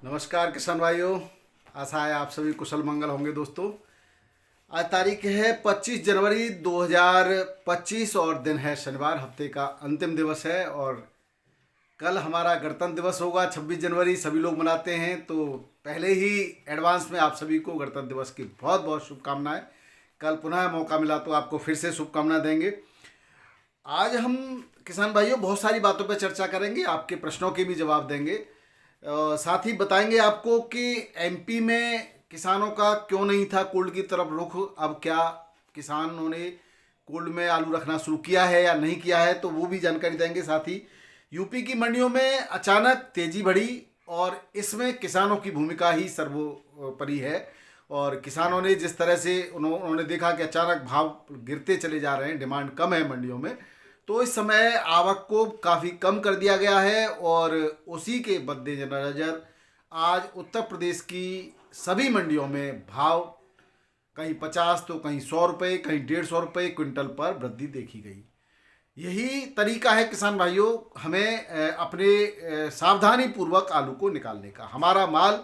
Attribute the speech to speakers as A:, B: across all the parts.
A: नमस्कार किसान भाइयों। आशा है आप सभी कुशल मंगल होंगे दोस्तों। आज तारीख है 25 जनवरी 2025 और दिन है शनिवार, हफ्ते का अंतिम दिवस है। और कल हमारा गणतंत्र दिवस होगा 26 जनवरी, सभी लोग मनाते हैं। तो पहले ही एडवांस में आप सभी को गणतंत्र दिवस की बहुत बहुत शुभकामनाएं। कल पुनः मौका मिला तो आपको फिर से शुभकामनाएं देंगे। आज हम किसान भाइयों बहुत सारी बातों पर चर्चा करेंगे, आपके प्रश्नों के भी जवाब देंगे। साथ ही बताएंगे आपको कि एमपी में किसानों का क्यों नहीं था कोल्ड की तरफ रुख, अब क्या किसानों ने कोल्ड में आलू रखना शुरू किया है या नहीं किया है, तो वो भी जानकारी देंगे। साथ ही यूपी की मंडियों में अचानक तेजी बढ़ी और इसमें किसानों की भूमिका ही सर्वोपरि है। और किसानों ने जिस तरह से उन्होंने देखा कि अचानक भाव गिरते चले जा रहे हैं, डिमांड कम है मंडियों में, तो इस समय आवक को काफ़ी कम कर दिया गया है। और उसी के मद्देनजर आज उत्तर प्रदेश की सभी मंडियों में भाव कहीं 50 तो कहीं 100 रुपये, कहीं 150 रुपये क्विंटल पर वृद्धि देखी गई। यही तरीका है किसान भाइयों हमें अपने सावधानी पूर्वक आलू को निकालने का। हमारा माल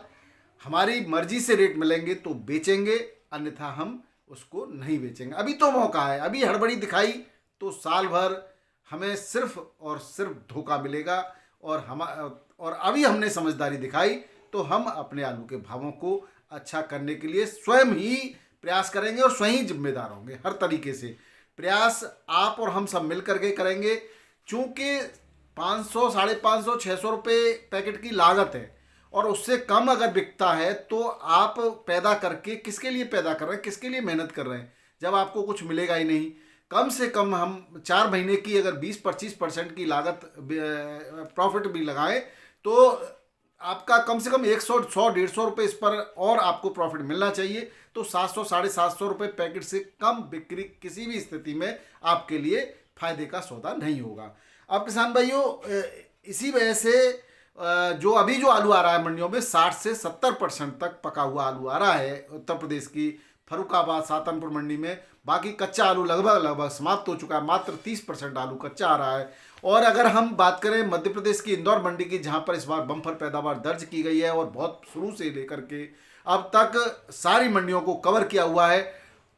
A: हमारी मर्जी से रेट मिलेंगे तो बेचेंगे, अन्यथा हम उसको नहीं बेचेंगे। अभी तो मौका है, अभी हड़बड़ी दिखाई तो साल भर हमें सिर्फ और सिर्फ धोखा मिलेगा। और अभी हमने समझदारी दिखाई तो हम अपने आलू के भावों को अच्छा करने के लिए स्वयं ही प्रयास करेंगे और स्वयं ही जिम्मेदार होंगे। हर तरीके से प्रयास आप और हम सब मिल करके करेंगे। चूँकि 500, 550, 600 रुपये पैकेट की लागत है और उससे कम अगर बिकता है तो आप पैदा करके किसके लिए पैदा कर रहे हैं, किसके लिए मेहनत कर रहे हैं, जब आपको कुछ मिलेगा ही नहीं। कम से कम हम 4 महीने की अगर 20-25% की लागत प्रॉफिट भी लगाएं तो आपका कम से कम 100-150 रुपये इस पर और आपको प्रॉफिट मिलना चाहिए। तो 700-750 रुपये पैकेट से कम बिक्री किसी भी स्थिति में आपके लिए फायदे का सौदा नहीं होगा। अब किसान भाइयों इसी वजह से जो आलू आ रहा है मंडियों में 60 से 70% तक पका हुआ आलू आ रहा है उत्तर प्रदेश की फरुखाबाद सातनपुर मंडी में। बाकी कच्चा आलू लगभग समाप्त हो चुका है, मात्र 30% आलू कच्चा आ रहा है। और अगर हम बात करें मध्य प्रदेश की इंदौर मंडी की, जहां पर इस बार बम्पर पैदावार दर्ज की गई है और बहुत शुरू से लेकर के अब तक सारी मंडियों को कवर किया हुआ है,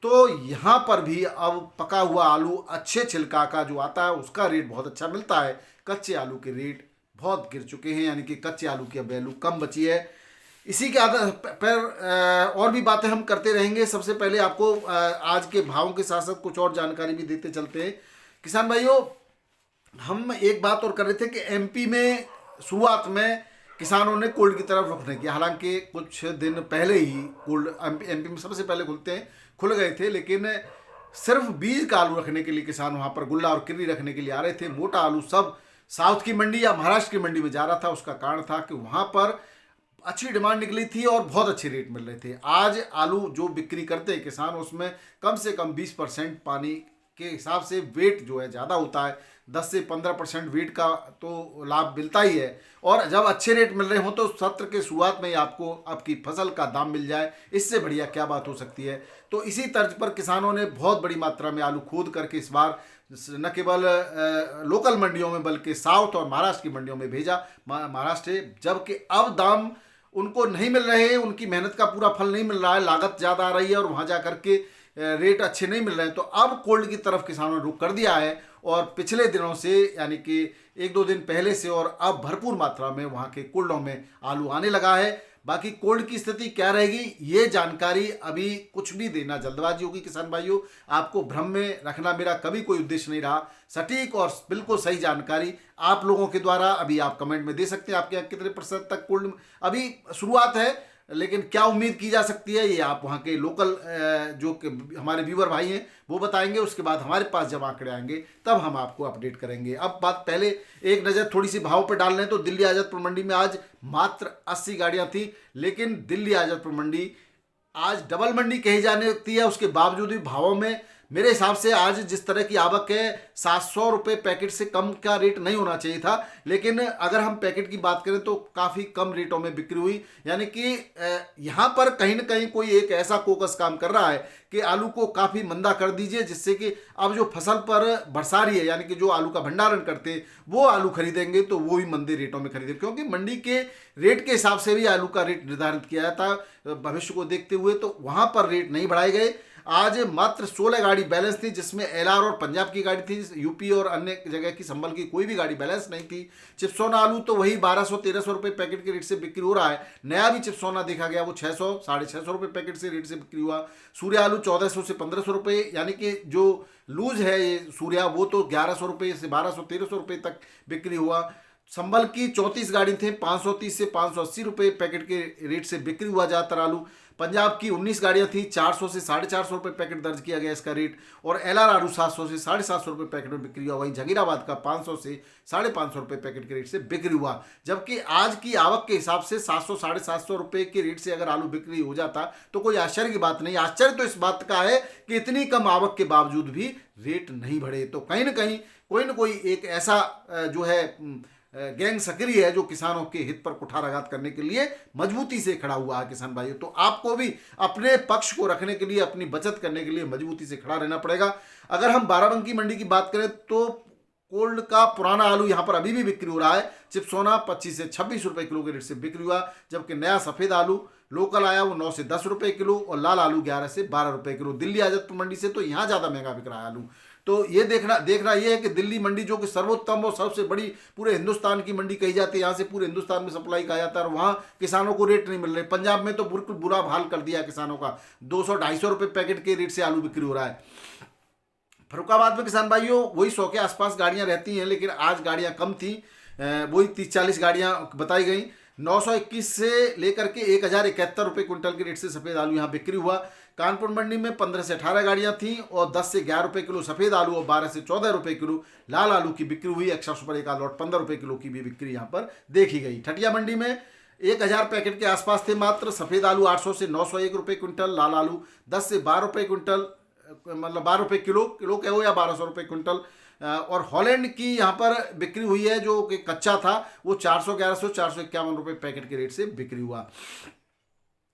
A: तो यहाँ पर भी अब पका हुआ आलू अच्छे छिलका का जो आता है उसका रेट बहुत अच्छा मिलता है। कच्चे आलू के रेट बहुत गिर चुके हैं, यानी कि कच्चे आलू की अब वैल्यू कम बची है। इसी के आधार पर और भी बातें हम करते रहेंगे। सबसे पहले आपको आज के भावों के साथ साथ कुछ और जानकारी भी देते चलते हैं। किसान भाइयों हम एक बात और कर रहे थे कि एमपी में शुरुआत में किसानों ने कोल्ड की तरफ रुख नहीं किया। हालांकि कुछ दिन पहले ही कोल्ड एमपी में सबसे पहले खुल गए थे, लेकिन सिर्फ बीज का आलू रखने के लिए किसान वहाँ पर गुल्ला और किर्री रखने के लिए आ रहे थे। मोटा आलू सब साउथ की मंडी या महाराष्ट्र की मंडी में जा रहा था। उसका कारण था कि वहाँ पर अच्छी डिमांड निकली थी और बहुत अच्छे रेट मिल रहे थे। आज आलू जो बिक्री करते हैं किसान, उसमें कम से कम 20% पानी के हिसाब से वेट जो है ज़्यादा होता है। 10 से 15% वेट का तो लाभ मिलता ही है। और जब अच्छे रेट मिल रहे हो तो सत्र के शुरुआत में ही आपको आपकी फसल का दाम मिल जाए, इससे बढ़िया क्या बात हो सकती है। तो इसी तर्ज पर किसानों ने बहुत बड़ी मात्रा में आलू खोद करके इस बार न केवल लोकल मंडियों में बल्कि साउथ और महाराष्ट्र की मंडियों में भेजा। महाराष्ट्र जबकि अब दाम उनको नहीं मिल रहे हैं, उनकी मेहनत का पूरा फल नहीं मिल रहा है, लागत ज़्यादा आ रही है और वहाँ जा कर के रेट अच्छे नहीं मिल रहे हैं। तो अब कोल्ड की तरफ किसानों ने रुख कर दिया है और पिछले दिनों से, यानी कि 1-2 दिन पहले से और अब भरपूर मात्रा में वहाँ के कोल्डों में आलू आने लगा है। बाकी कोल्ड की स्थिति क्या रहेगी ये जानकारी अभी कुछ भी देना जल्दबाजी होगी। किसान भाइयों आपको भ्रम में रखना मेरा कभी कोई उद्देश्य नहीं रहा। सटीक और बिल्कुल सही जानकारी आप लोगों के द्वारा अभी आप कमेंट में दे सकते हैं। आपके यहाँ कितने प्रतिशत तक कोल्ड अभी शुरुआत है, लेकिन क्या उम्मीद की जा सकती है ये आप वहाँ के लोकल जो हमारे व्यूवर भाई हैं वो बताएंगे। उसके बाद हमारे पास जब आंकड़े आएंगे तब हम आपको अपडेट करेंगे। अब बात पहले एक नज़र थोड़ी सी भाव पर डाल लें तो दिल्ली आज़ादपुर मंडी में आज मात्र 80 गाड़ियाँ थी, लेकिन दिल्ली आज़ादपुर मंडी आज डबल मंडी कही जाने लगती है, उसके बावजूद भी भावों में मेरे हिसाब से आज जिस तरह की आवक है 700 रुपये पैकेट से कम का रेट नहीं होना चाहिए था, लेकिन अगर हम पैकेट की बात करें तो काफ़ी कम रेटों में बिक्री हुई। यानी कि यहाँ पर कहीं ना कहीं कोई एक ऐसा कोकस काम कर रहा है कि आलू को काफ़ी मंदा कर दीजिए, जिससे कि अब जो फसल पर बरसा रही है, यानी कि जो आलू का भंडारण करते हैं वो आलू खरीदेंगे तो वो भी मंदे रेटों में खरीदेंगे, क्योंकि मंडी के रेट के हिसाब से भी आलू का रेट निर्धारित किया था भविष्य को देखते हुए, तो वहाँ पर रेट नहीं बढ़ाए गए। आज मात्र 16 गाड़ी बैलेंस थी, जिसमें एलआर और पंजाब की गाड़ी थी, यूपी और अन्य जगह की संभल की कोई भी गाड़ी बैलेंस नहीं थी। चिप्सोना आलू तो वही 1200-1300 रुपये पैकेट के रेट से बिक्री हो रहा है। नया भी चिप्सोना देखा गया वो 600-650 रुपये पैकेट से रेट से बिक्री हुआ। सूर्या आलू 1400 से 1500 रुपये, यानी कि जो लूज है ये सूर्या वो तो 1100 रुपये से 1200-1300 रुपये तक बिक्री हुआ। संभल की 34 गाड़ी थे, 530 से 580 रुपये पैकेट के रेट से बिक्री हुआ ज़्यादातर आलू। पंजाब की 19 गाड़ियां थी, 400 से 450 रुपये पैकेट दर्ज किया गया इसका रेट, और एलआर आलू 700 से 750 रुपये पैकेट में बिक्री हुआ। वहीं जहीराबाद का 500 से 550 रुपये पैकेट के रेट से बिक्री हुआ। जबकि आज की आवक के हिसाब से 700-750 रुपये के रेट से अगर आलू बिक्री हो जाता तो कोई आश्चर्य की बात नहीं। आश्चर्य तो इस बात का है कि इतनी कम आवक के बावजूद भी रेट नहीं बढ़े। तो कहीं ना कहीं कोई ना कोई एक ऐसा जो है गैंग सक्रिय है जो किसानों के हित पर कुठाराघात करने के लिए मजबूती से खड़ा हुआ है किसान भाइयों। तो आपको भी अपने पक्ष को रखने के लिए, अपनी बचत करने के लिए मजबूती से खड़ा रहना पड़ेगा। अगर हम बाराबंकी मंडी की बात करें तो कोल्ड का पुराना आलू यहाँ पर अभी भी बिक्री हो रहा है। चिप्सोना 25 से 26 रुपये किलो के रेट से बिक्री हुआ, जबकि नया सफ़ेद आलू लोकल आया वो 9 से 10 रुपये किलो, और लाल आलू 11 से 12 रुपये किलो। दिल्ली आजतपुर मंडी से तो यहाँ ज़्यादा महंगा बिक रहा है आलू। तो ये देखना ये है कि दिल्ली मंडी जो कि सर्वोत्तम और सबसे बड़ी पूरे हिंदुस्तान की मंडी कही जाती है, यहाँ से पूरे हिंदुस्तान में सप्लाई कहा जाता है, और वहाँ किसानों को रेट नहीं मिल रहे। पंजाब में तो बिल्कुल बुरा हाल कर दिया किसानों का, 200-250 रुपये पैकेट के रेट से आलू बिक्री हो रहा है। फरुखाबाद में किसान भाइयों वही 100 के आसपास गाड़ियाँ रहती हैं, लेकिन आज गाड़ियाँ कम थी, वही 30-40 गाड़ियाँ बताई गई। 921 से लेकर के 1071 रुपये क्विंटल के रेट से सफ़ेद आलू यहाँ बिक्री हुआ। कानपुर मंडी में 15 से 18 गाड़ियाँ थीं, और 10 से 11 रुपये किलो सफ़ेद आलू और 12 से 14 रुपये किलो लाल आलू की बिक्री हुई। एक्स्ट्रा सुपर एक लॉट 15 रुपये किलो की भी बिक्री यहाँ पर देखी गई। ठटिया मंडी में 1000 पैकेट के आसपास थे मात्र। सफ़ेद आलू 800 से 901 रुपये क्विंटल, लाल आलू 10 से 12 रुपये क्विंटल, मतलब 12 रुपये किलो कहो या 1200 रुपये क्विंटल। और हॉलैंड की यहाँ पर बिक्री हुई है जो कि कच्चा था, वो 451 रुपये पैकेट के रेट से बिक्री हुआ।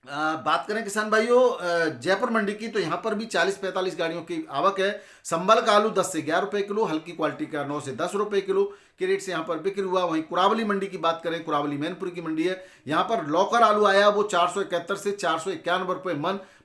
A: बात करें किसान भाइयों जयपुर मंडी की, तो यहाँ पर भी 40-45 गाड़ियों की आवक है। संभल का आलू 10 से 11 रुपये किलो, हल्की क्वालिटी का 9 से 10 रुपये किलो के रेट से यहाँ पर बिक्री हुआ। वहीं कुरावली मंडी की बात करें, कुरावली मैनपुरी की मंडी है, यहाँ पर लौकर आलू आया वो 471 से 491 रुपये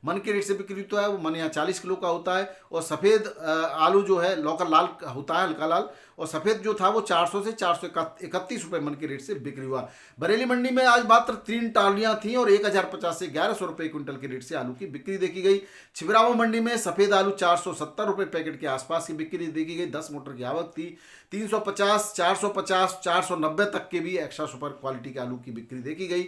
A: मन के रेट से बिक्री होता है। वो मन यहाँ 40 किलो का होता है। और सफ़ेद आलू जो है लौकर लाल होता है, हल्का लाल, और सफ़ेद जो था वो 400 से 431 रुपये मन के रेट से बिक्री हुआ। बरेली मंडी में आज मात्र 3 टालियाँ थीं और 1050 से 1100 रुपये क्विंटल के रेट से आलू की बिक्री देखी गई। छिबरामऊ मंडी में सफ़ेद आलू 470 रुपये पैकेट के आसपास की बिक्री देखी गई। 10 मोटर की आवक थी। 350, 450, 490 तक के भी एक्स्ट्रा सुपर क्वालिटी के आलू की बिक्री देखी गई।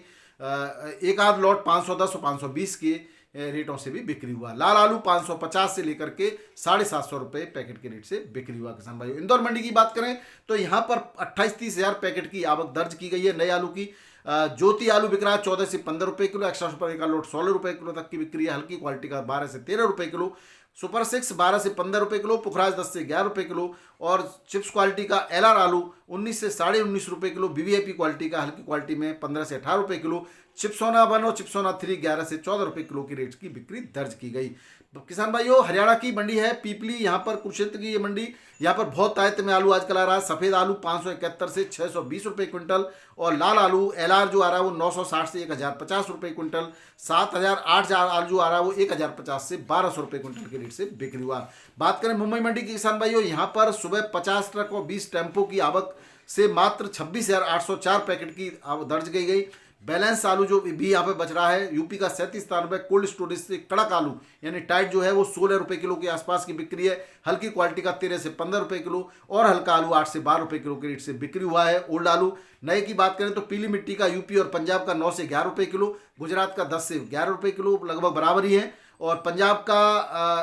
A: एक आध लॉट 510 और 520 के रेटों से भी बिक्री हुआ। लाल आलू 550 से लेकर के 750 रुपये पैकेट के रेट से बिक्री हुआ। किसान भाइयों इंदौर मंडी की बात करें तो यहाँ पर 28-30 हज़ार पैकेट की आवक दर्ज की गई है नए आलू की। ज्योति आलू बिक रहा है 14 से 15 रुपये किलो। एक्स्ट्रा सुपर एक लोट 16 रुपये किलो तक की बिक्री है। हल्की क्वालिटी का 12 से 13 रुपये किलो। सुपर 6 12 से 15 रुपये किलो। पुखराज 10 से 11 रुपये किलो। और चिप्स क्वालिटी का एलआर आलू 19 से 19.5 रुपये किलो। वीवीआईपी क्वालिटी का हल्की क्वालिटी में 15 से 18 रुपये किलो। चिप्सोना 1 और चिप्सोना 3 11 से 14 रुपये किलो की रेट की बिक्री दर्ज की गई। किसान भाइयों हरियाणा की मंडी है पीपली, यहाँ पर कुरुक्षेत्र की ये मंडी, यहाँ पर बहुत तायत में आलू आजकल आ रहा है। सफ़ेद आलू 571 से 620 रुपये क्विंटल और लाल आलू एलआर जो आ रहा है वो 960 से 1050 रुपये क्विंटल। 7000-8000 आलू जो आ रहा है वो 1050 से 1200 रुपये क्विंटल के रेट से बिक्री हुआ। बात करें मुंबई मंडी की किसान भाइयों, यहाँ पर सुबह 50 ट्रक और 20 टेम्पो की आवक से मात्र 26,804 पैकेट की आवक दर्ज की गई। बैलेंस आलू जो भी यहाँ पे बच रहा है यूपी का 37 रुपये कोल्ड स्टोरेज से कड़क आलू यानी टाइट जो है वो 16 रुपये किलो के आसपास की बिक्री है। हल्की क्वालिटी का 13 से 15 रुपये किलो और हल्का आलू 8 से 12 रुपये किलो के रेट से बिक्री हुआ है। ओल्ड आलू नए की बात करें तो पीली मिट्टी का यूपी और पंजाब का 9 से 11 रुपये किलो, गुजरात का 10 से 11 रुपये किलो लगभग बराबर ही है। और पंजाब का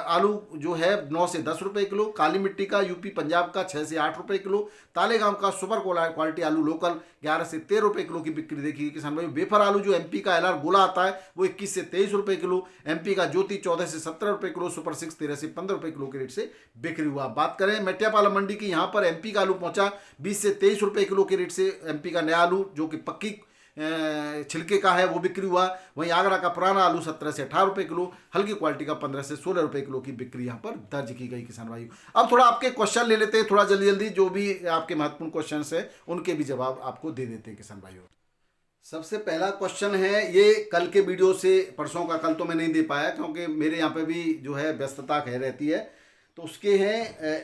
A: आलू जो है 9 से 10 रुपये किलो, काली मिट्टी का यूपी पंजाब का 6 से 8 रुपये किलो, तालेगांव का सुपर क्वालिटी आलू लोकल 11 से 13 रुपये किलो की बिक्री देखी किसान भाई। वेफर आलू जो एमपी का एलआर गोला आता है वो 21 से 23 रुपये किलो, एमपी का ज्योति 14 से 17 रुपये किलो, सुपर 6 13 से 15 रुपये किलो के रेट से बिक्री हुआ। बात करें मेटियापाला मंडी की, यहाँ पर एमपी का आलू पहुंचा 20 से 23 रुपये किलो के रेट से, एमपी का नया आलू जो कि पक्की छिलके का है वो बिक्री हुआ। वहीं आगरा का पुराना आलू 17 से 18 रुपये किलो, हल्की क्वालिटी का 15 से 16 रुपये किलो की बिक्री यहाँ पर दर्ज की गई किसान भाइयों। अब थोड़ा आपके क्वेश्चन ले लेते हैं, थोड़ा जल्दी जल्दी जो भी आपके महत्वपूर्ण क्वेश्चन है उनके भी जवाब आपको दे देते हैं किसान भाइयों। सबसे पहला क्वेश्चन है, ये कल के वीडियो से परसों का, कल तो मैं नहीं दे पाया क्योंकि मेरे यहाँ पे भी जो है व्यस्तता कह रहती है, तो उसके हैं।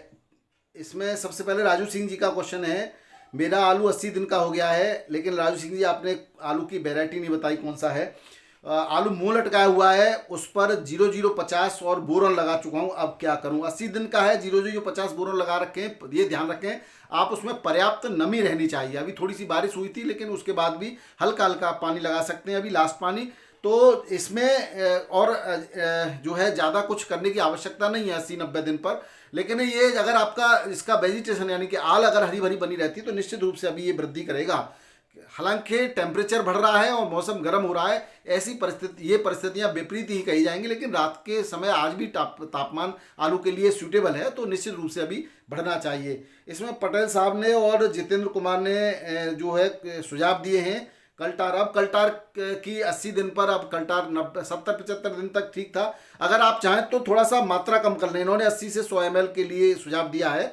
A: इसमें सबसे पहले राजू सिंह जी का क्वेश्चन है, मेरा आलू 80 दिन का हो गया है, लेकिन राजू सिंह जी आपने आलू की वैरायटी नहीं बताई कौन सा है। आलू मुंह लटकाया हुआ है, उस पर 0050 और बोरन लगा चुका हूं, अब क्या करूं। 80 दिन का है, 0050 बोरन लगा रखें, ये ध्यान रखें आप उसमें पर्याप्त नमी रहनी चाहिए। अभी थोड़ी सी बारिश हुई थी लेकिन उसके बाद भी हल्का हल्का पानी लगा सकते हैं, अभी लास्ट पानी। तो इसमें और जो है ज़्यादा कुछ करने की आवश्यकता नहीं है 80-90 दिन पर। लेकिन ये अगर आपका इसका वेजिटेशन यानी कि आल अगर हरी भरी बनी रहती है तो निश्चित रूप से अभी ये वृद्धि करेगा। हालांकि टेम्परेचर बढ़ रहा है और मौसम गर्म हो रहा है, ऐसी परिस्थिति, ये परिस्थितियां विपरीत ही कही जाएंगी, लेकिन रात के समय आज भी तापमान आलू के लिए सूटेबल है, तो निश्चित रूप से अभी बढ़ना चाहिए। इसमें पटेल साहब ने और जितेंद्र कुमार ने जो है सुझाव दिए हैं कल्टार। अब कल्टार की 80 दिन पर, अब कल्टार 70-75 दिन तक ठीक था। अगर आप चाहें तो थोड़ा सा मात्रा कम कर लें, इन्होंने 80 से 100 ml के लिए सुझाव दिया है।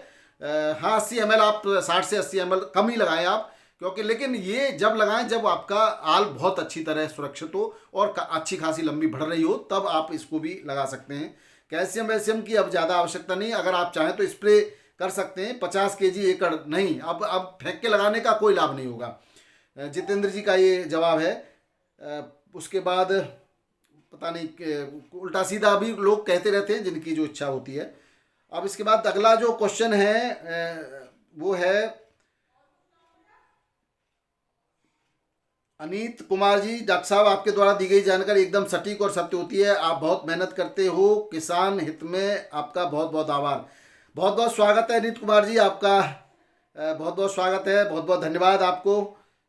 A: हाँ 80 ml आप 60 से 80 ml कम ही लगाएं आप, क्योंकि लेकिन ये जब लगाएं जब आपका आल बहुत अच्छी तरह सुरक्षित हो और अच्छी खासी लंबी बढ़ रही हो, तब आप इसको भी लगा सकते हैं। कैल्शियम वैल्शियम की अब ज़्यादा आवश्यकता नहीं, अगर आप चाहें तो स्प्रे कर सकते हैं 50 kg एकड़ नहीं, अब फेंक के लगाने का कोई लाभ नहीं होगा। जितेंद्र जी का ये जवाब है। उसके बाद पता नहीं उल्टा सीधा अभी लोग कहते रहते हैं जिनकी जो इच्छा होती है। अब इसके बाद अगला जो क्वेश्चन है वो है अनीत कुमार जी, डॉक्टर साहब आपके द्वारा दी गई जानकारी एकदम सटीक और सत्य होती है, आप बहुत मेहनत करते हो, किसान हित में आपका बहुत बहुत आभार। बहुत बहुत स्वागत है अनीत कुमार जी, आपका बहुत बहुत स्वागत है, बहुत बहुत धन्यवाद आपको।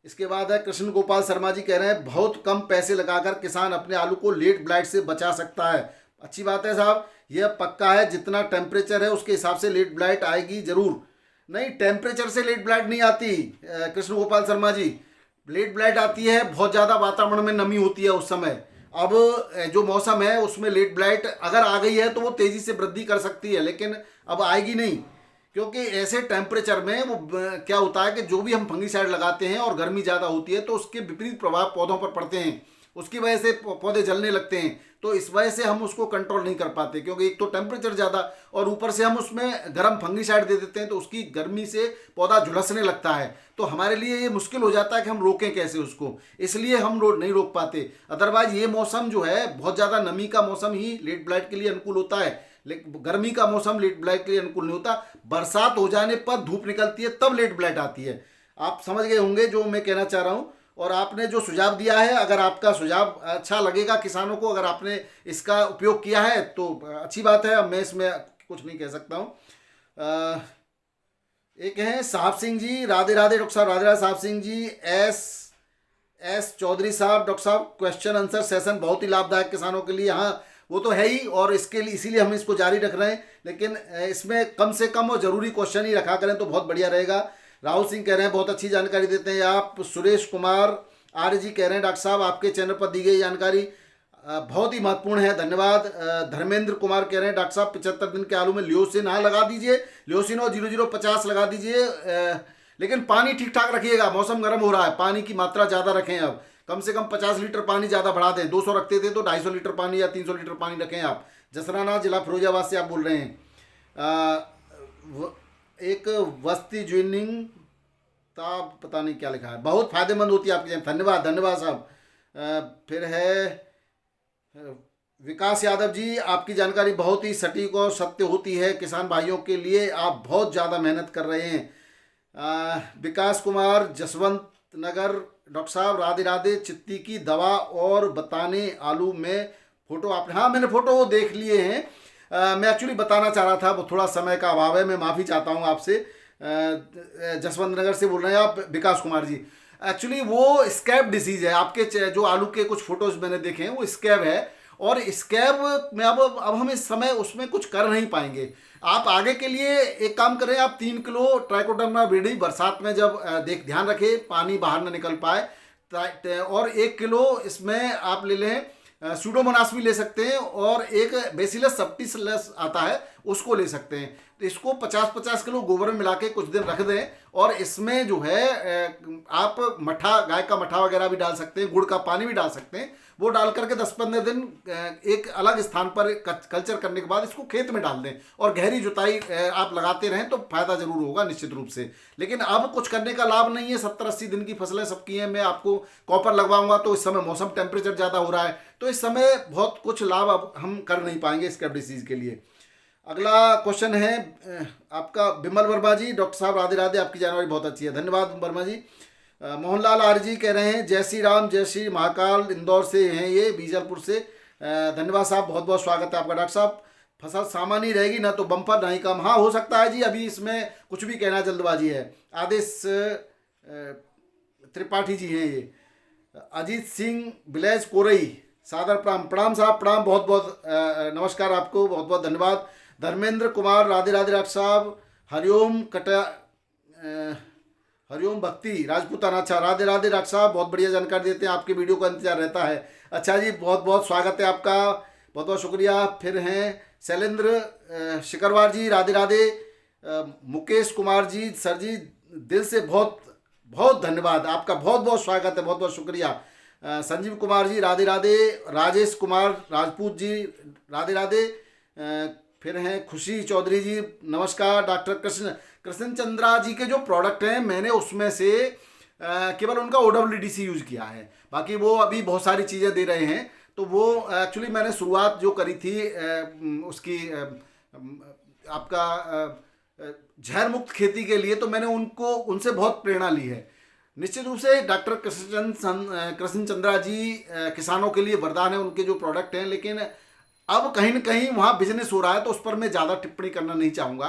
A: इसके बाद है कृष्ण गोपाल शर्मा जी, कह रहे हैं बहुत कम पैसे लगाकर किसान अपने आलू को लेट ब्लाइट से बचा सकता है। अच्छी बात है साहब, यह पक्का है, जितना टेम्परेचर है उसके हिसाब से लेट ब्लाइट आएगी जरूर। नहीं, टेम्परेचर से लेट ब्लाइट नहीं आती कृष्ण गोपाल शर्मा जी, लेट ब्लाइट आती है बहुत ज़्यादा वातावरण में नमी होती है उस समय। अब जो मौसम है उसमें लेट ब्लाइट अगर आ गई है तो वो तेज़ी से वृद्धि कर सकती है, लेकिन अब आएगी नहीं, क्योंकि ऐसे टेम्परेचर में वो क्या होता है कि जो भी हम फंगीसाइड लगाते हैं और गर्मी ज़्यादा होती है तो उसके विपरीत प्रभाव पौधों पर पड़ते हैं, उसकी वजह से पौधे जलने लगते हैं। तो इस वजह से हम उसको कंट्रोल नहीं कर पाते, क्योंकि एक तो टेम्परेचर ज़्यादा और ऊपर से हम उसमें गर्म फंगीसाइड दे देते हैं तो उसकी गर्मी से पौधा झुलसने लगता है। तो हमारे लिए ये मुश्किल हो जाता है कि हम रोकें कैसे उसको, इसलिए हम नहीं रोक पाते। अदरवाइज ये मौसम जो है बहुत ज़्यादा नमी का मौसम ही लेट ब्लाइट के लिए अनुकूल होता है, लेकिन गर्मी का मौसम लेट ब्लाइट के लिए अनुकूल नहीं होता। बरसात हो जाने पर धूप निकलती है तब लेट ब्लाइट आती है। आप समझ गए होंगे जो मैं कहना चाह रहा हूँ। और आपने जो सुझाव दिया है, अगर आपका सुझाव अच्छा लगेगा किसानों को, अगर आपने इसका उपयोग किया है तो अच्छी बात है, अब मैं इसमें कुछ नहीं कह सकता हूँ। एक हैं साहब सिंह जी, राधे राधे डॉक्टर साहब, राधे राधे साहब सिंह जी। एस चौधरी साहब, डॉक्टर साहब क्वेश्चन आंसर सेशन बहुत ही लाभदायक किसानों के लिए। हाँ वो तो है ही, और इसके लिए इसीलिए हम इसको जारी रख रहे हैं, लेकिन इसमें कम से कम और ज़रूरी क्वेश्चन ही रखा करें तो बहुत बढ़िया रहेगा। राहुल सिंह कह रहे हैं बहुत अच्छी जानकारी देते हैं आप। सुरेश कुमार आर्य जी कह रहे हैं डॉक्टर साहब आपके चैनल पर दी गई जानकारी बहुत ही महत्वपूर्ण है, धन्यवाद। धर्मेंद्र कुमार कह रहे हैं डॉक्टर साहब 75 दिन के आलू में ल्योसिन हाँ लगा दीजिए, ल्योसिन और 0050 लगा दीजिए, लेकिन पानी ठीक ठाक रखिएगा, मौसम गर्म हो रहा है, पानी की मात्रा ज़्यादा रखें। अब कम से कम 50 लीटर पानी ज़्यादा बढ़ा दें, 200 रखते थे तो 250 लीटर पानी या 300 लीटर पानी रखें आप। जसराना जिला फिरोजाबाद से आप बोल रहे हैं। एक वस्ती ज्वाइनिंग पता नहीं क्या लिखा है, बहुत फायदेमंद होती है आपकी, धन्यवाद धन्यवाद साहब। फिर है विकास यादव जी, आपकी जानकारी बहुत ही सटीक और सत्य होती है, किसान भाइयों के लिए आप बहुत ज़्यादा मेहनत कर रहे हैं। विकास कुमार जसवंत नगर, डॉक्टर साहब राधे राधे, चित्ती की दवा और बताने आलू में फोटो आपने, हाँ मैंने फोटो वो देख लिए हैं। मैं एक्चुअली बताना चाह रहा था, वो थोड़ा समय का अभाव है, मैं माफ़ी चाहता हूँ आपसे। जसवंत नगर से बोल रहे हैं आप विकास कुमार जी। एक्चुअली वो स्कैब डिसीज है आपके, जो आलू के कुछ फोटोज मैंने देखे हैं वो स्कैब है। और स्कैब में अब हम इस समय उसमें कुछ कर नहीं पाएंगे। आप आगे के लिए एक काम करें, आप 3 किलो ट्राइकोडर्मा विरिडी बरसात में जब ध्यान रखें पानी बाहर ना निकल पाए, और 1 किलो इसमें आप ले लें सूडोमोनास भी ले सकते हैं, और एक बेसिलस सबटिलिस आता है उसको ले सकते हैं। तो इसको 50-50 किलो गोबर में मिला के कुछ दिन रख दें, और इसमें जो है आप मठा, गाय का मठा वगैरह भी डाल सकते हैं, गुड़ का पानी भी डाल सकते हैं। वो डाल करके 10-15 दिन एक अलग स्थान पर कल्चर करने के बाद इसको खेत में डाल दें, और गहरी जुताई आप लगाते रहें तो फायदा जरूर होगा निश्चित रूप से। लेकिन अब कुछ करने का लाभ नहीं है, 70-80 दिन की फसलें सबकी हैं। मैं आपको कॉपर लगवाऊंगा तो इस समय मौसम टेम्परेचर ज़्यादा हो रहा है, तो इस समय बहुत कुछ लाभ अब हम कर नहीं पाएंगे स्क्रैब डिसीज के लिए। अगला क्वेश्चन है आपका विमल वर्मा जी। डॉक्टर साहब राधे राधे, आपकी जानकारी बहुत अच्छी है, धन्यवाद वर्मा जी। मोहनलाल आर्य जी कह रहे हैं जय श्री राम जय श्री महाकाल, इंदौर से हैं ये, बीजापुर से। धन्यवाद साहब, बहुत बहुत स्वागत है आपका। डॉक्टर साहब फसल सामान्य रहेगी ना तो बम्पर नहीं कम, हाँ हो सकता है जी, अभी इसमें कुछ भी कहना जल्दबाजी है। आदेश त्रिपाठी जी हैं ये। अजीत सिंह विलेज कोरई, सादर प्रणाम। प्रणाम साहब, प्रणाम, बहुत बहुत नमस्कार आपको, बहुत बहुत धन्यवाद। धर्मेंद्र कुमार राधे राधे डॉक्टर साहब। हरिओम हरिओम भक्ति राजपूताना, अच्छा राधे राधे डॉक्टर साहब, बहुत बढ़िया जानकारी देते हैं, आपके वीडियो का इंतजार रहता है। अच्छा जी, बहुत बहुत स्वागत है आपका, बहुत बहुत शुक्रिया। फिर हैं शैलेंद्र शिकरवार जी, राधे राधे। मुकेश कुमार जी, सर जी दिल से बहुत बहुत धन्यवाद आपका, बहुत बहुत स्वागत है, बहुत बहुत शुक्रिया। संजीव कुमार जी राधे राधे। राजेश कुमार राजपूत जी राधे राधे। फिर हैं खुशी चौधरी जी, नमस्कार। डॉक्टर कृष्ण चंद्रा जी के जो प्रोडक्ट हैं मैंने उसमें से केवल उनका OWDC यूज़ किया है, बाकी वो अभी बहुत सारी चीज़ें दे रहे हैं। तो वो एक्चुअली मैंने शुरुआत जो करी थी उसकी आपका जहर मुक्त खेती के लिए, तो मैंने उनसे बहुत प्रेरणा ली है। निश्चित रूप से डॉक्टर कृष्ण चंद्रा जी किसानों के लिए वरदान है, उनके जो प्रोडक्ट हैं। लेकिन अब कहीं ना कहीं वहाँ बिजनेस हो रहा है, तो उस पर मैं ज़्यादा टिप्पणी करना नहीं चाहूँगा,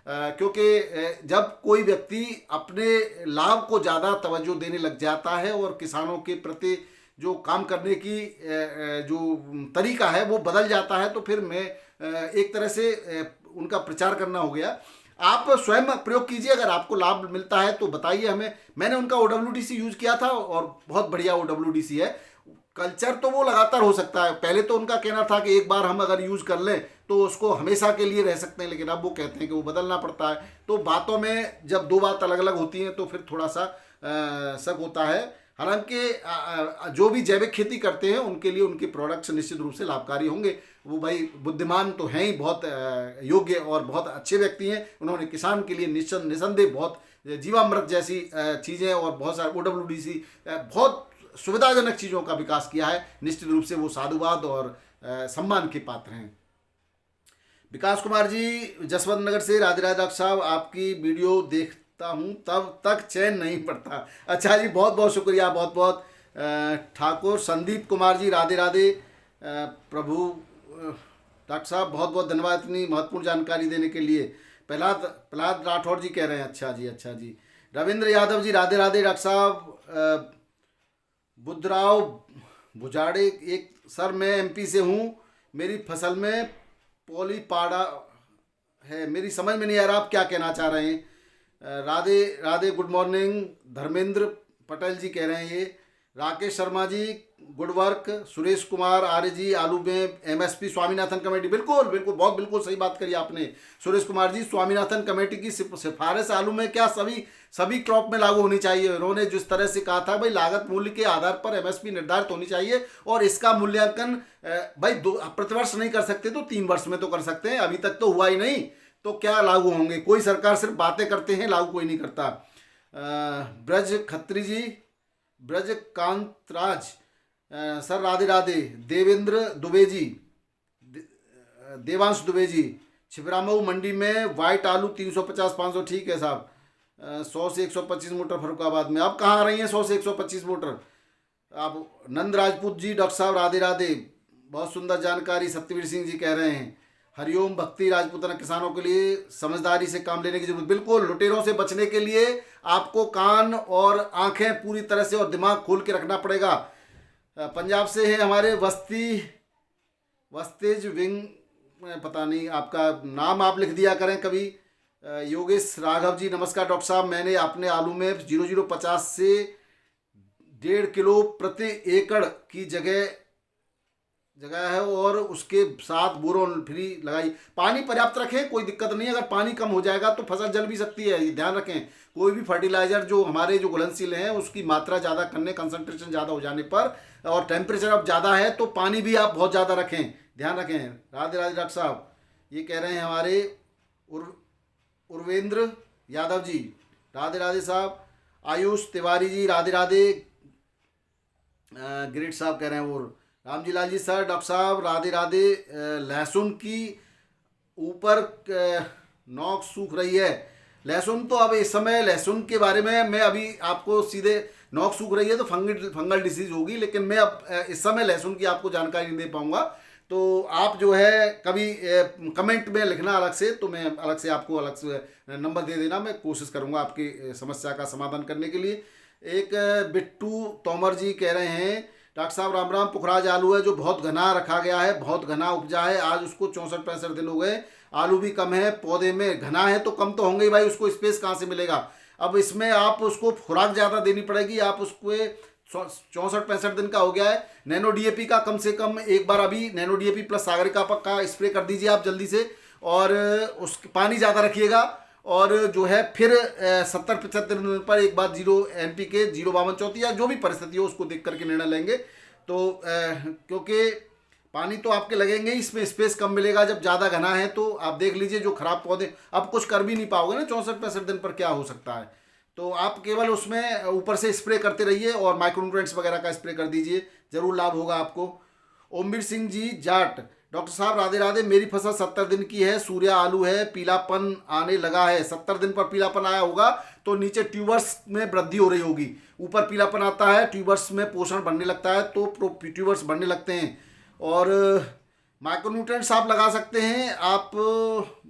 A: क्योंकि जब कोई व्यक्ति अपने लाभ को ज़्यादा तवज्जो देने लग जाता है और किसानों के प्रति जो काम करने की जो तरीका है वो बदल जाता है, तो फिर मैं एक तरह से उनका प्रचार करना हो गया। आप स्वयं प्रयोग कीजिए, अगर आपको लाभ मिलता है तो बताइए हमें। मैंने उनका OWDC यूज़ किया था और बहुत बढ़िया OWDC है। कल्चर तो वो लगातार हो सकता है, पहले तो उनका कहना था कि एक बार हम अगर यूज़ कर लें तो उसको हमेशा के लिए रह सकते हैं, लेकिन अब वो कहते हैं कि वो बदलना पड़ता है। तो बातों में जब दो बात अलग अलग होती हैं तो फिर थोड़ा सा शक होता है। हालांकि जो भी जैविक खेती करते हैं उनके लिए उनके प्रोडक्ट्स निश्चित रूप से लाभकारी होंगे। वो भाई बुद्धिमान तो हैं ही, बहुत योग्य और बहुत अच्छे व्यक्ति हैं। उन्होंने किसान के लिए निसंदेह बहुत जीवामृत जैसी चीज़ें और बहुत सारे OWDC बहुत सुविधाजनक चीज़ों का विकास किया है। निश्चित रूप से वो साधुवाद और सम्मान के पात्र हैं। विकास कुमार जी जसवंत नगर से, राधे राधे डॉक्टर साहब, आपकी वीडियो देखता हूँ तब तक चैन नहीं पड़ता। अच्छा जी, बहुत बहुत शुक्रिया, बहुत बहुत। ठाकुर संदीप कुमार जी राधे राधे। प्रभु डॉक्टर साहब बहुत बहुत धन्यवाद इतनी महत्वपूर्ण जानकारी देने के लिए। प्रहलाद राठौर जी कह रहे हैं, अच्छा जी, अच्छा जी। रविंद्र यादव जी राधे राधे डॉक्टर साहब। बुद्धराव भुजाड़े, एक सर मैं MP से हूँ, मेरी फसल में पॉलीपाड़ा है, मेरी समझ में नहीं आ रहा आप क्या कहना चाह रहे हैं। Radhe Radhe, good morning. धर्मेंद्र पटेल जी कह रहे हैं ये। Rakesh Sharma ji good work. सुरेश कुमार आर्य जी, आलू में MSP स्वामीनाथन कमेटी, बिल्कुल बिल्कुल, बहुत बिल्कुल सही बात करी आपने सुरेश कुमार जी। स्वामीनाथन कमेटी की सिफारिश आलू में क्या सभी क्रॉप में लागू होनी चाहिए। उन्होंने जिस तरह से कहा था भाई लागत मूल्य के आधार पर MSP निर्धारित होनी चाहिए, और इसका मूल्यांकन भाई प्रतिवर्ष नहीं कर सकते तो 3 वर्ष में तो कर सकते हैं। अभी तक तो हुआ ही नहीं, तो क्या लागू होंगे। कोई सरकार सिर्फ बातें करते हैं, लागू कोई नहीं करता। ब्रज खत्री जी, ब्रज कांतराज सर राधे राधे। देवेंद्र दुबे जी, देवांश दुबे जी, छिबरामऊ मंडी में वाइट आलू 350-500, ठीक है साहब। 100 से 125 मोटर फरुखाबाद में। अब कहाँ आ रही हैं 100 से 125 मोटर आप। नंद राजपूत जी डॉक्टर साहब राधे राधे। बहुत सुंदर जानकारी सत्यवीर सिंह जी कह रहे हैं। हरिओम भक्ति राजपूताना किसानों के लिए समझदारी से काम लेने की जरूरत। बिल्कुल, लुटेरों से बचने के लिए आपको कान और आंखें पूरी तरह से और दिमाग खोल के रखना पड़ेगा। पंजाब से है हमारे वस्तेज विंग, पता नहीं आपका नाम आप लिख दिया करें कभी। योगेश राघव जी नमस्कार डॉक्टर साहब, मैंने अपने आलू में 0050 से 1.5 किलो प्रति एकड़ की जगह है और उसके साथ बोरोन फ्री लगाई। पानी पर्याप्त रखें, कोई दिक्कत नहीं है। अगर पानी कम हो जाएगा तो फसल जल भी सकती है, ये ध्यान रखें। कोई भी फर्टिलाइजर जो हमारे जो घुलनशील हैं उसकी मात्रा ज़्यादा करने, कंसंट्रेशन ज़्यादा हो जाने पर और टेम्परेचर अब ज़्यादा है तो पानी भी आप बहुत ज़्यादा रखें, ध्यान रखें। राधे राधे डॉक्टर साहब, ये कह रहे हैं हमारे उर्वेंद्र यादव जी, राधे राधे साहब। आयुष तिवारी जी राधे राधे। ग्रेट साहब कह रहे हैं। और रामजी लाल जी सर, डॉक्टर साहब राधे राधे। लहसुन की ऊपर नोक सूख रही है। लहसुन तो अब इस समय लहसुन के बारे में मैं अभी आपको सीधे, नोक सूख रही है तो फंगल डिसीज होगी, लेकिन मैं अब इस समय लहसुन की आपको जानकारी नहीं दे पाऊंगा। तो आप जो है कभी कमेंट में लिखना अलग से, तो मैं अलग से आपको अलग से नंबर दे देना, मैं कोशिश करूंगा आपकी समस्या का समाधान करने के लिए। एक बिट्टू तोमर जी कह रहे हैं डॉक्टर साहब राम राम, पुखराज आलू है जो बहुत घना रखा गया है, बहुत घना उपजा है, आज उसको 64-65 दिन हो गए, आलू भी कम है, पौधे में घना है तो कम तो होंगे ही भाई, उसको स्पेस कहाँ से मिलेगा। अब इसमें आप उसको खुराक ज़्यादा देनी पड़ेगी। आप उसको 64-65 दिन का हो गया है, नैनो डीएपी का कम से कम एक बार अभी नैनो डीएपी प्लस सागरिका का स्प्रे कर दीजिए आप जल्दी से, और उस पानी ज़्यादा रखिएगा। और जो है फिर 70-75 दिन पर एक बार 0 NPK 05234 या जो भी परिस्थिति हो उसको देख करके निर्णय लेंगे। तो क्योंकि पानी तो आपके लगेंगे ही, इसमें स्पेस कम मिलेगा जब ज़्यादा घना है। तो आप देख लीजिए जो खराब पौधे, अब कुछ कर भी नहीं पाओगे ना 64-65 दिन पर, क्या हो सकता है। तो आप केवल उसमें ऊपर से स्प्रे करते रहिए और माइक्रोन्यूट्रिएंट्स वगैरह का स्प्रे कर दीजिए, ज़रूर लाभ होगा आपको। ओमवीर सिंह जी जाट, डॉक्टर साहब राधे राधे, मेरी फसल 70 दिन की है, सूर्या आलू है, पीलापन आने लगा है। 70 दिन पर पीलापन आया होगा तो नीचे ट्यूबर्स में वृद्धि हो रही होगी। ऊपर पीलापन आता है, ट्यूबर्स में पोषण बढ़ने लगता है तो ट्यूबर्स बढ़ने लगते हैं। और माइक्रोन्यूट्रिएंट्स आप लगा सकते हैं। आप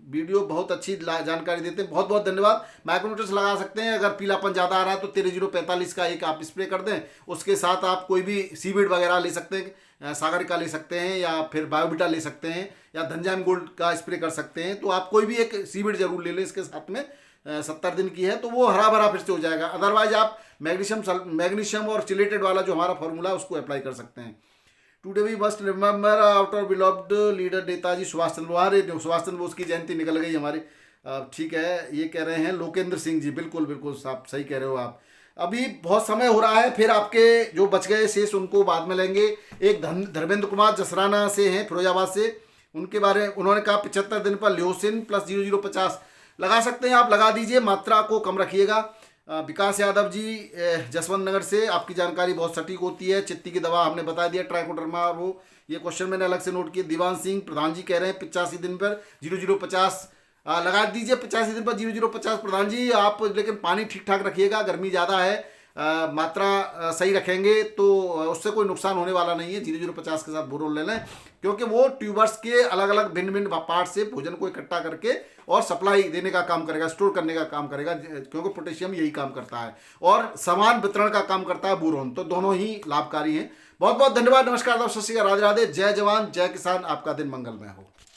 A: वीडियो बहुत अच्छी जानकारी देते हैं, बहुत बहुत धन्यवाद। माइक्रोन्यूट्रिएंट्स लगा सकते हैं, अगर पीलापन ज़्यादा आ रहा है तो 13-045 का एक आप स्प्रे कर दें। उसके साथ आप कोई भी सीवीड वगैरह ले सकते हैं, सागरिका ले सकते हैं या फिर बायोबिटा ले सकते हैं या धनजाम गोल्ड का स्प्रे कर सकते हैं। तो आप कोई भी एक सीवीड जरूर ले लें इसके साथ में। 70 दिन की है तो वो हरा भरा फिर से हो जाएगा। अदरवाइज आप मैग्नीशियम और चिलेटेड वाला जो हमारा फॉर्मूला है उसको अप्लाई कर सकते हैं। Today we must remember out of beloved leader Netaji Subhash Chandra Bose. Subhash Chandra Bose की जयंती निकल गई हमारी, ठीक है। ये कह रहे हैं लोकेंद्र सिंह जी, बिल्कुल बिल्कुल आप सही कह रहे हो। आप अभी बहुत समय हो रहा है, फिर आपके जो बच गए शेष उनको बाद में लेंगे। एक धर्मेंद्र कुमार जसराना से हैं, फिरोजाबाद से, उनके बारे में उन्होंने कहा 75 दिन पर ल्योसिन प्लस 0050 लगा सकते हैं, आप लगा दीजिए, मात्रा को कम रखिएगा। विकास यादव जी जसवंत नगर से, आपकी जानकारी बहुत सटीक होती है। चित्ती की दवा हमने बता दिया, ट्राइकोडर्मा, वो ये क्वेश्चन मैंने अलग से नोट किया। दीवान सिंह प्रधान जी कह रहे हैं 85 दिन पर 0050 लगा दीजिए। 85 दिन पर 0050 प्रधान जी आप, लेकिन पानी ठीक ठाक रखिएगा, गर्मी ज़्यादा है, मात्रा सही रखेंगे तो उससे कोई नुकसान होने वाला नहीं है। 0050 के साथ बोरोन ले लें, क्योंकि वो ट्यूबर्स के अलग अलग भिन्न भिन्न पार्ट से भोजन को इकट्ठा करके और सप्लाई देने का काम करेगा, स्टोर करने का काम करेगा, क्योंकि पोटेशियम यही काम करता है और समान वितरण का काम करता है बोरोन। तो दोनों ही लाभकारी हैं। बहुत बहुत धन्यवाद, नमस्कार, सत श्री अकाल, राधे राधे, जय जवान जय किसान, आपका दिन मंगलमय हो।